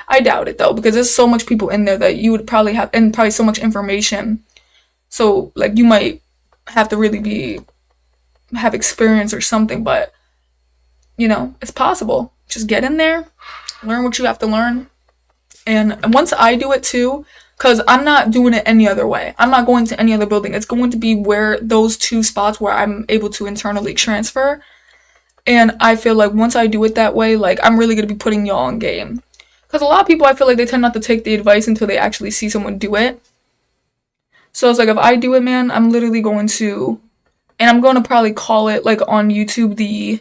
I doubt it, though, because there's so much people in there that you would probably have, and probably so much information. So, like, you might have to really have experience or something, but, it's possible. Just get in there, learn what you have to learn. And once I do it too, because I'm not doing it any other way. I'm not going to any other building. It's going to be where those 2 spots where I'm able to internally transfer. And I feel like once I do it that way, like, I'm really going to be putting y'all on game. Because a lot of people, I feel like they tend not to take the advice until they actually see someone do it. So it's like, if I do it, man, I'm literally going to, and I'm going to probably call it, like, on YouTube, the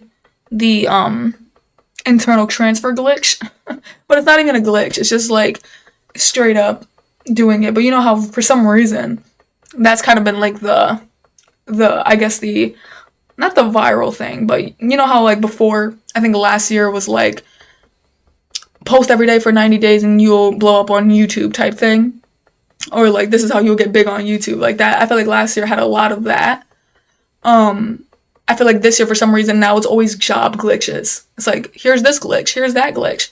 internal transfer glitch. But it's not even a glitch. It's just like straight up doing it. But you know how for some reason that's kind of been like the I guess the, not the viral thing, but you know how like before, I think last year was like post every day for 90 days and you'll blow up on YouTube type thing, or like this is how you'll get big on YouTube, like that. I feel like last year had a lot of that. I feel like this year, for some reason, now it's always job glitches. It's like, here's this glitch, here's that glitch.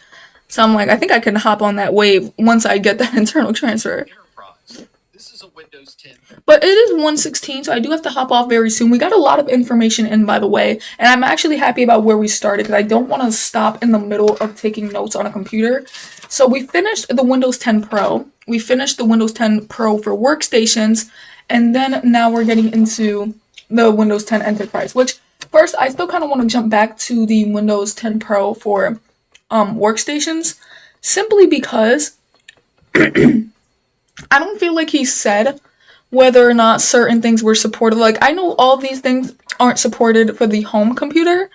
So I'm like, I think I can hop on that wave once I get that internal transfer. enterprise. This is a Windows 10. But it is 1:16, so I do have to hop off very soon. We got a lot of information in, by the way, and I'm actually happy about where we started, because I don't want to stop in the middle of taking notes on a computer. So we finished the Windows 10 Pro. We finished the Windows 10 Pro for workstations, and then now we're getting into the Windows 10 Enterprise, which first I still kind of want to jump back to the Windows 10 Pro for workstations, simply because I don't feel like he said whether or not certain things were supported. Like, I know all these things aren't supported for the home computer,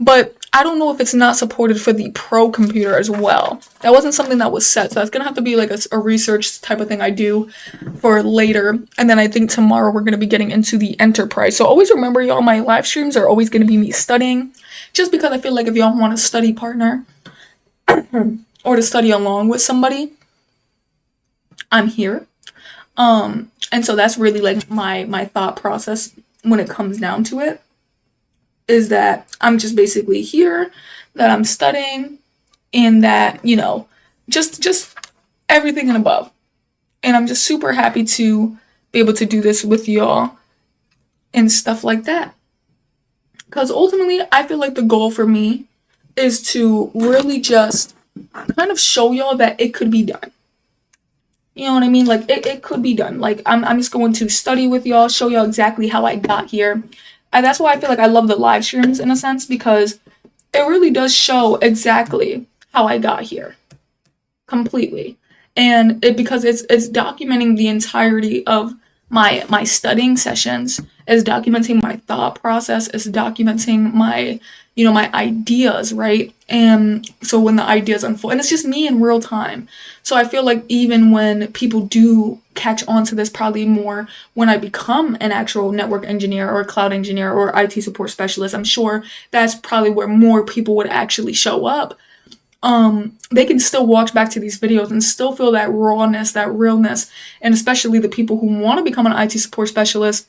but I don't know if it's not supported for the pro computer as well. That wasn't something that was set, so that's gonna have to be like a research type of thing I do for later. And then I think tomorrow we're gonna be getting into the enterprise. So always remember, y'all, my live streams are always gonna be me studying, just because I feel like if y'all want a study partner or to study along with somebody, I'm here. And so that's really like my thought process when it comes down to it, is that I'm just basically here, that I'm studying, and that, you know, just everything and above. And I'm just super happy to be able to do this with y'all and stuff like that. Because ultimately, I feel like the goal for me is to really just kind of show y'all that it could be done. You know what I mean? Like, it could be done. Like, I'm just going to study with y'all, show y'all exactly how I got here. And that's why I feel like I love the live streams in a sense, because it really does show exactly how I got here. Completely. And because it's documenting the entirety of my studying sessions, it's documenting my thought process, it's documenting my, you know, my ideas, right? And so when the ideas unfold, and it's just me in real time. So I feel like even when people do catch on to this, probably more when I become an actual network engineer or cloud engineer or IT support specialist, I'm sure that's probably where more people would actually show up. They can still watch back to these videos and still feel that rawness, that realness, and especially the people who want to become an IT support specialist.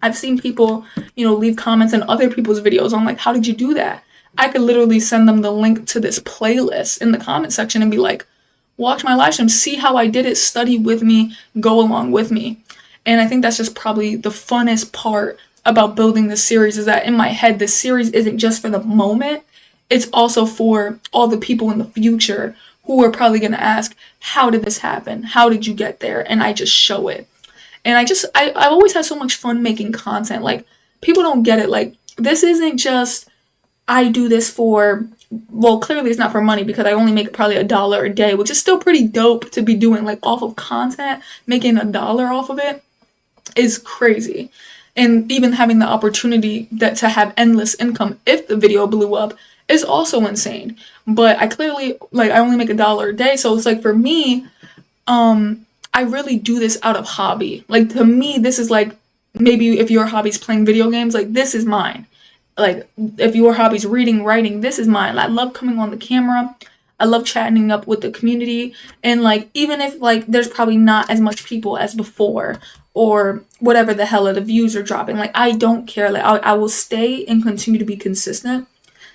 I've seen people, you know, leave comments in other people's videos on like, how did you do that? I could literally send them the link to this playlist in the comment section and be like, watch my live stream, see how I did it, study with me, go along with me. And I think that's just probably the funnest part about building this series, is that in my head, this series isn't just for the moment, it's also for all the people in the future who are probably going to ask, how did this happen? How did you get there? And I just show it. And I've always had so much fun making content. Like, people don't get it. Like, this isn't just, I do this for, well, clearly it's not for money, because I only make probably $1 a day, which is still pretty dope to be doing, like, off of content. Making $1 off of it is crazy. And even having the opportunity that to have endless income if the video blew up is also insane. But I clearly, like, I only make $1 a day, so it's like, for me, I really do this out of hobby. Like, to me, this is like, maybe if your hobby's playing video games, like, this is mine. Like, if your hobby's reading, writing, this is mine. I love coming on the camera. I love chatting up with the community. And, like, even if, like, there's probably not as much people as before, or whatever the hell the views are dropping, like, I don't care. Like, I will stay and continue to be consistent,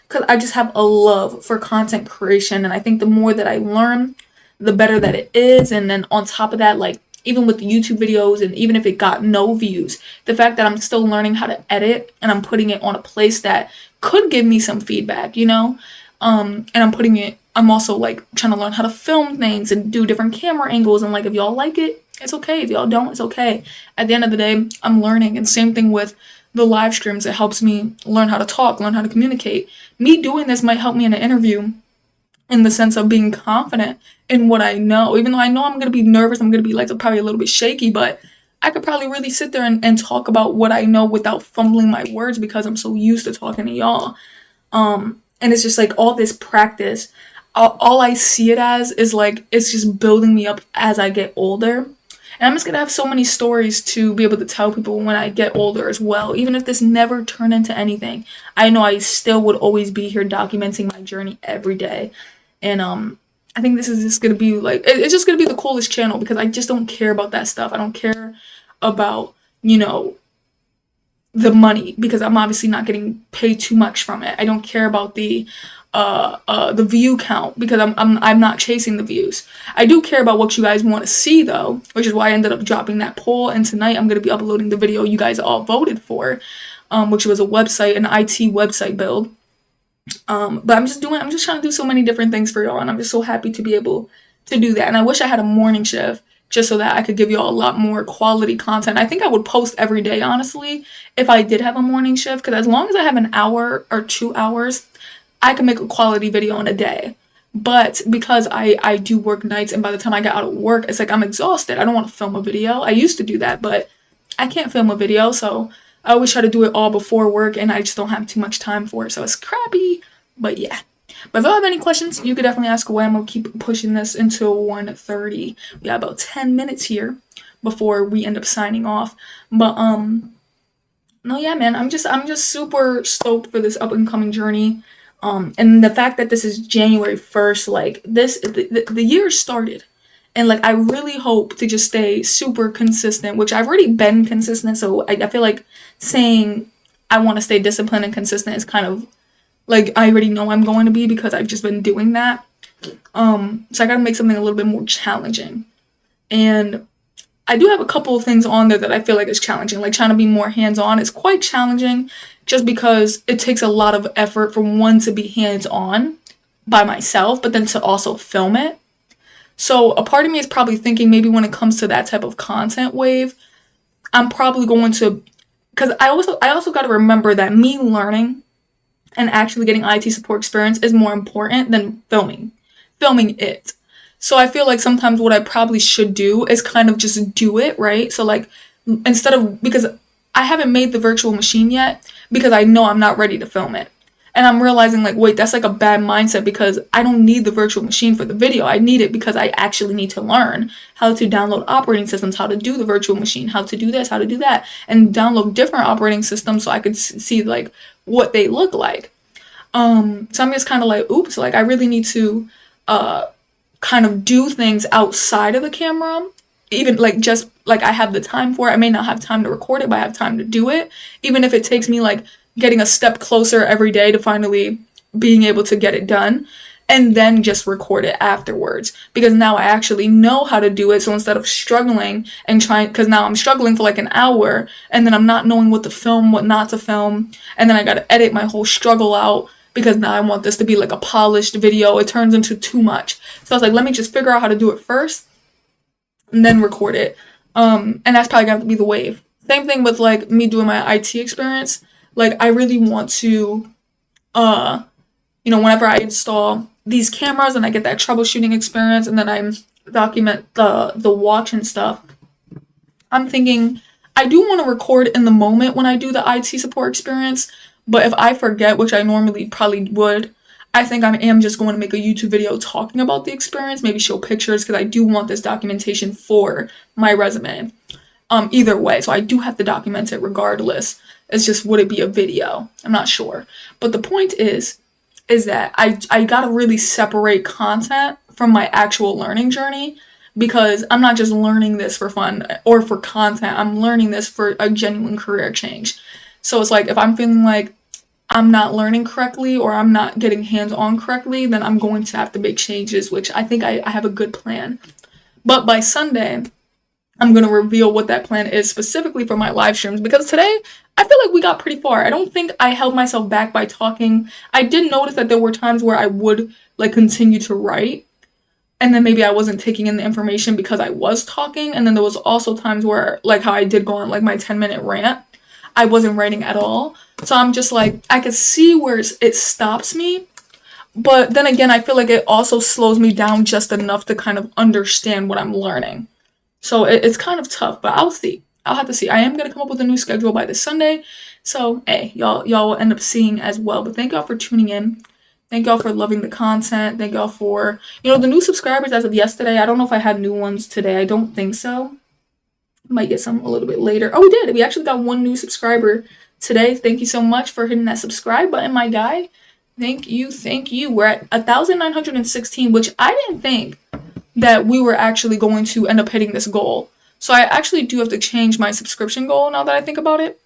because I just have a love for content creation. And I think the more that I learn, the better that it is. And then on top of that, like, even with the YouTube videos, and even if it got no views, the fact that I'm still learning how to edit and I'm putting it on a place that could give me some feedback, you know? And I'm also like trying to learn how to film things and do different camera angles. And like, if y'all like it, it's okay. If y'all don't, it's okay. At the end of the day, I'm learning. And same thing with the live streams. It helps me learn how to talk, learn how to communicate. Me doing this might help me in an interview, in the sense of being confident in what I know. Even though I know I'm going to be nervous, I'm going to be like probably a little bit shaky, but I could probably really sit there and talk about what I know without fumbling my words, because I'm so used to talking to y'all. And it's just like all this practice. All I see it as is like, it's just building me up as I get older. And I'm just going to have so many stories to be able to tell people when I get older as well. Even if this never turned into anything, I know I still would always be here documenting my journey every day. And I think this is just going to be like, it's just going to be the coolest channel, because I just don't care about that stuff. I don't care about, you know, the money, because I'm obviously not getting paid too much from it. I don't care about the view count, because I'm not chasing the views. I do care about what you guys want to see though, which is why I ended up dropping that poll. And tonight I'm going to be uploading the video you guys all voted for, which was a website, an IT website build. But I'm just trying to do so many different things for y'all, and I'm just so happy to be able to do that. And I wish I had a morning shift, just so that I could give y'all a lot more quality content. I think I would post every day, honestly, if I did have a morning shift, because as long as I have an hour or 2 hours, I can make a quality video in a day. But because I do work nights, and by the time I get out of work, it's like I'm exhausted. I don't want to film a video. I used to do that, but I can't film a video, so I always try to do it all before work, and I just don't have too much time for it, so it's crappy. But yeah. But if you have any questions, you could definitely ask away. I'm gonna keep pushing this until 1:30. We got about 10 minutes here before we end up signing off. But no, yeah, man, I'm just super stoked for this up and coming journey. And the fact that this is January 1st, like the year started. And like I really hope to just stay super consistent, which I've already been consistent, so I feel like saying I want to stay disciplined and consistent is kind of like I already know I'm going to be because I've just been doing that. So I gotta make something a little bit more challenging. And I do have a couple of things on there that I feel like is challenging. Like trying to be more hands-on is quite challenging just because it takes a lot of effort for one to be hands-on by myself, but then to also film it. So a part of me is probably thinking maybe when it comes to that type of content wave, I'm probably going to, because I also got to remember that me learning and actually getting IT support experience is more important than filming it. So I feel like sometimes what I probably should do is kind of just do it, right? So like instead of, because I haven't made the virtual machine yet because I know I'm not ready to film it. And I'm realizing like, wait, that's like a bad mindset because I don't need the virtual machine for the video. I need it because I actually need to learn how to download operating systems, how to do the virtual machine, how to do this, how to do that, and download different operating systems so I could see like what they look like. So I'm just kind of like, oops, like I really need to kind of do things outside of the camera. Even like just like I have the time for it. I may not have time to record it, but I have time to do it. Even if it takes me like getting a step closer every day to finally being able to get it done and then just record it afterwards because now I actually know how to do it. So instead of struggling and trying, because now I'm struggling for like an hour and then I'm not knowing what to film, what not to film, and then I got to edit my whole struggle out because now I want this to be like a polished video. It turns into too much. So I was like, let me just figure out how to do it first and then record it. And that's probably gonna have to be the wave. Same thing with like me doing my IT experience. Like I really want to, whenever I install these cameras and I get that troubleshooting experience and then I document the watch and stuff, I'm thinking I do want to record in the moment when I do the IT support experience, but if I forget, which I normally probably would, I think I am just going to make a YouTube video talking about the experience, maybe show pictures because I do want this documentation for my resume. Either way, so I do have to document it regardless. It's just, would it be a video? I'm not sure. But the point is that I gotta really separate content from my actual learning journey because I'm not just learning this for fun or for content. I'm learning this for a genuine career change. So it's like if I'm feeling like I'm not learning correctly or I'm not getting hands-on correctly, then I'm going to have to make changes, which I think I have a good plan. But by Sunday, I'm going to reveal what that plan is specifically for my live streams because today I feel like we got pretty far. I don't think I held myself back by talking. I did notice that there were times where I would like continue to write and then maybe I wasn't taking in the information because I was talking, and then there was also times where like how I did go on like my 10-minute rant, I wasn't writing at all. So I'm just like, I could see where it stops me, but then again I feel like it also slows me down just enough to kind of understand what I'm learning. So it's kind of tough, but I'll see. I'll have to see. I am gonna come up with a new schedule by this Sunday. So hey, y'all will end up seeing as well. But thank y'all for tuning in. Thank y'all for loving the content. Thank y'all for the new subscribers as of yesterday. I don't know if I had new ones today. I don't think so. Might get some a little bit later. Oh, we did. We actually got one new subscriber today. Thank you so much for hitting that subscribe button, my guy. Thank you. We're at 1,916, which I didn't think that we were actually going to end up hitting this goal. So I actually do have to change my subscription goal now that I think about it,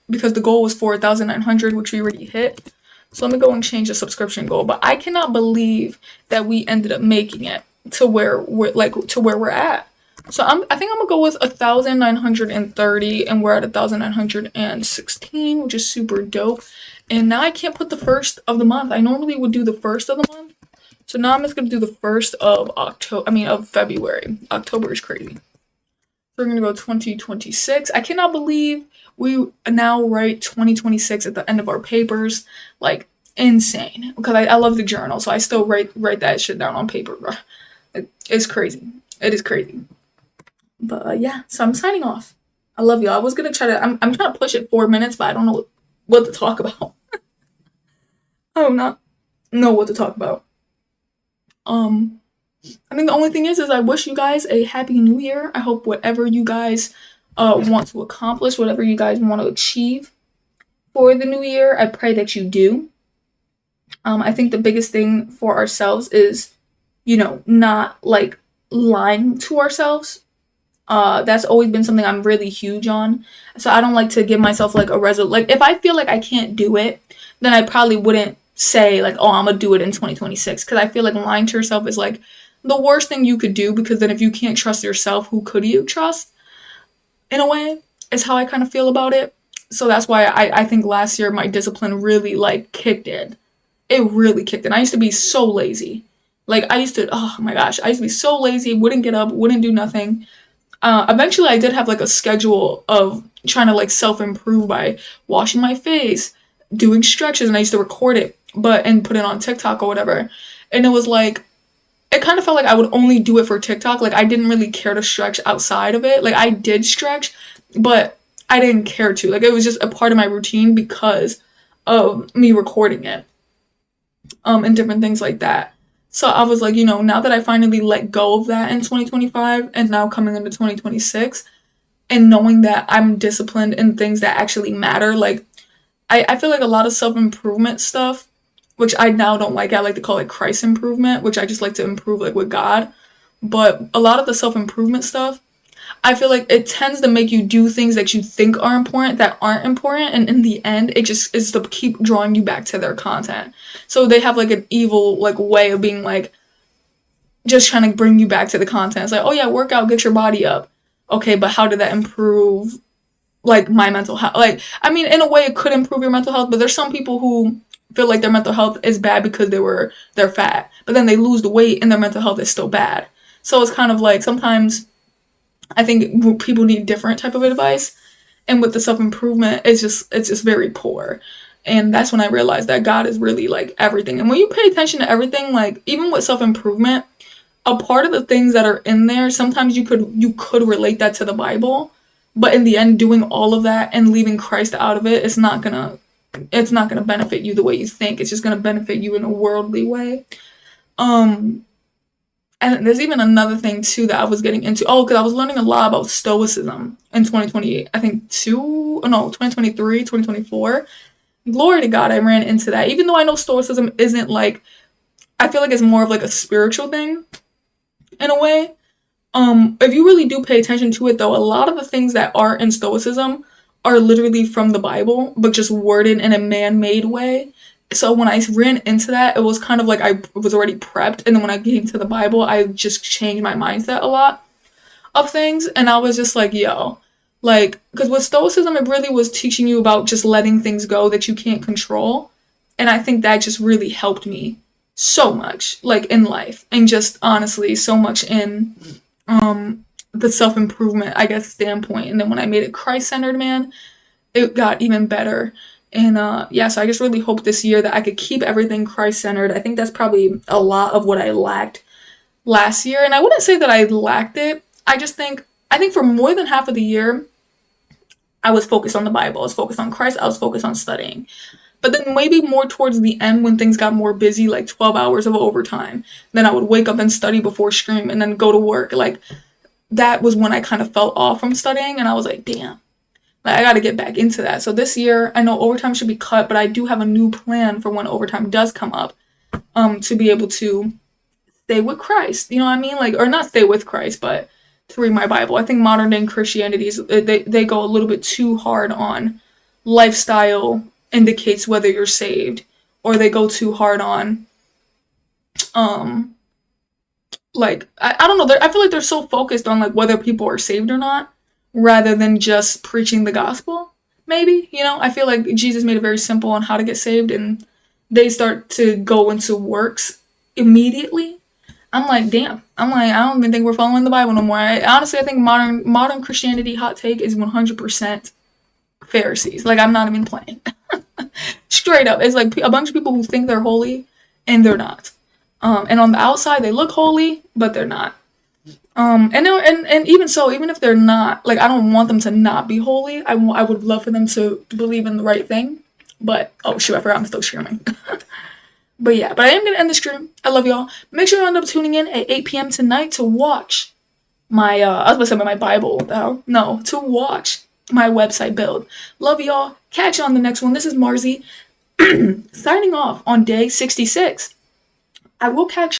because the goal was 4,900, which we already hit. So let me go and change the subscription goal. But I cannot believe that we ended up making it to where we're at. So I think I'm gonna go with 1,930, and we're at 1,916, which is super dope. And now I can't put the first of the month. I normally would do the first of the month. So now I'm just gonna do the first of of February. October is crazy. So we're gonna go 2026. I cannot believe we now write 2026 at the end of our papers. Like, insane because I love the journal, so I still write that shit down on paper, bro. It's crazy. It is crazy. But yeah, so I'm signing off. I love you. I was gonna try to. I'm trying to push it 4 minutes, but I don't know what to talk about. I do not know what to talk about. Um, I think the only thing is I wish you guys a happy new year. I hope whatever you guys want to accomplish, whatever you guys want to achieve for the new year, I pray that you do. I think the biggest thing for ourselves is, not like lying to ourselves. That's always been something I'm really huge on. So I don't like to give myself like a like if I feel like I can't do it, then I probably wouldn't say like, oh, I'm gonna do it in 2026, because I feel like lying to yourself is like the worst thing you could do, because then if you can't trust yourself, who could you trust? In a way, is how I kind of feel about it. So that's why I think last year my discipline really like kicked in. It really kicked in. I used to be so lazy. Like oh my gosh, I used to be so lazy, wouldn't get up, wouldn't do nothing. Eventually I did have like a schedule of trying to like self-improve by washing my face, doing stretches, and I used to record it and put it on TikTok or whatever. And it was like, it kind of felt like I would only do it for TikTok. Like I didn't really care to stretch outside of it. Like I did stretch, but I didn't care to. Like it was just a part of my routine because of me recording it. And different things like that. So I was like, now that I finally let go of that in 2025 and now coming into 2026, and knowing that I'm disciplined in things that actually matter, like I feel like a lot of self-improvement stuff, which I now don't like, I like to call it Christ improvement, which I just like to improve like with God. But a lot of the self-improvement stuff, I feel like it tends to make you do things that you think are important that aren't important, and in the end, it just is to keep drawing you back to their content. So they have like an evil like way of being like just trying to bring you back to the content. It's like, oh yeah, work out, get your body up. Okay, but how did that improve like my mental health? Like, I mean, in a way, it could improve your mental health, but there's some people who feel like their mental health is bad because they're fat, but then they lose the weight and their mental health is still bad. So it's kind of like sometimes I think people need different type of advice, and with the self improvement, it's just very poor. And that's when I realized that God is really like everything. And when you pay attention to everything, like even with self improvement, a part of the things that are in there, sometimes you could relate that to the Bible, but in the end, doing all of that and leaving Christ out of it, it's not gonna benefit you the way you think. It's just gonna benefit you in a worldly way. Um, and there's even another thing too that I was getting into. Oh, because I was learning a lot about Stoicism in 2028. I think 2023, 2024. Glory to God, I ran into that. Even though I know Stoicism isn't like, I feel like it's more of like a spiritual thing in a way. If you really do pay attention to it though, a lot of the things that are in Stoicism are literally from the Bible, but just worded in a man-made way. So when I ran into that, it was kind of like I was already prepped, and then when I came to the Bible, I just changed my mindset a lot of things, and I was just like, yo, like, because with Stoicism, it really was teaching you about just letting things go that you can't control, and I think that just really helped me so much, like in life, and just honestly, so much in the self improvement, I guess, standpoint. And then when I made it Christ centered, man, it got even better. And yeah, so I just really hope this year that I could keep everything Christ centered. I think that's probably a lot of what I lacked last year. And I wouldn't say that I lacked it. I think for more than half of the year, I was focused on the Bible. I was focused on Christ. I was focused on studying. But then maybe more towards the end when things got more busy, like 12 hours of overtime, then I would wake up and study before stream and then go to work. Like that was when I kind of fell off from studying, and I was like, damn, like I got to get back into that. So this year, I know overtime should be cut, but I do have a new plan for when overtime does come up, to be able to stay with Christ. You know what I mean? Like, or not stay with Christ, but to read my Bible. I think modern day Christianity they go a little bit too hard on lifestyle indicates whether you're saved, or they go too hard on um like I don't know, I feel like they're so focused on like whether people are saved or not, rather than just preaching the gospel. Maybe, I feel like Jesus made it very simple on how to get saved, and they start to go into works immediately. I'm like, damn. I'm like, I don't even think we're following the Bible no more. Honestly, I think modern Christianity, hot take, is 100% Pharisees. Like, I'm not even playing. Straight up, it's like a bunch of people who think they're holy and they're not. And on the outside, they look holy, but they're not. And even so, even if they're not, like, I don't want them to not be holy. I would love for them to believe in the right thing. But oh shoot, I forgot I'm still streaming. But yeah, but I am gonna end the stream. I love y'all. Make sure you end up tuning in at 8 p.m. tonight to watch my I was about to say my Bible. What the hell? No, to watch my website build. Love y'all. Catch you on the next one. This is Marzi signing off on day 66. I will catch